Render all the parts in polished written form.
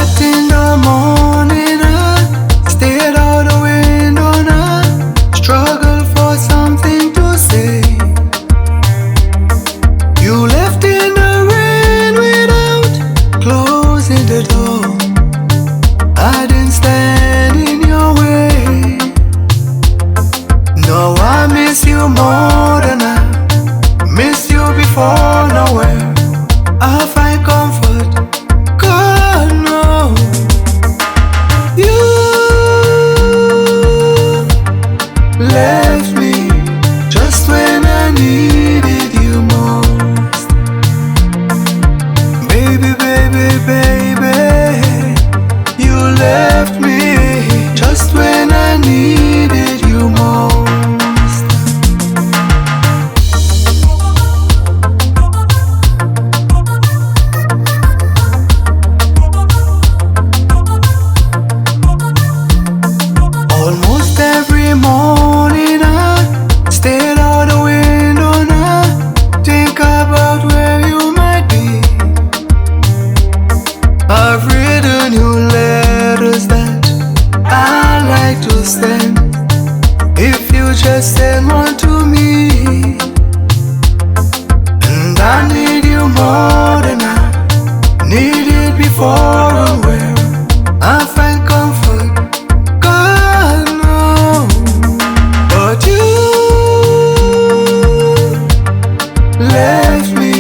Left in the morning, stared out the window, struggle for something to say. You left in the rain without closing the door. I didn't stand in your way. No, I miss you more than I missed you before. Nowhere I find comfort. God, no. You left me just when I needed you most. Baby, baby, baby, you left me just when I needed you most. Almost every morning I stared out the window and I think about where you might be. I've written you letters that I like to send. If you just send one to me, and I need you more than I needed before, and where I find comfort. God, no. But you left me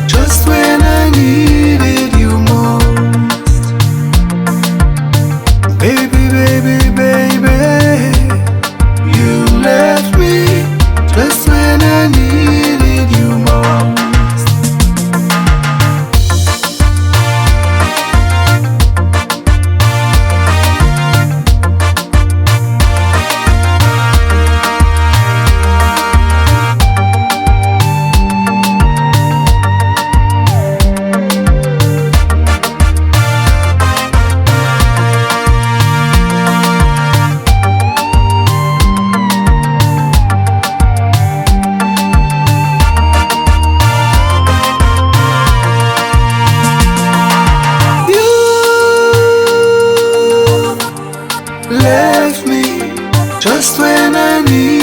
just when I needed you most. Baby, baby, baby, you left me just when I needed you most. Left me just when I need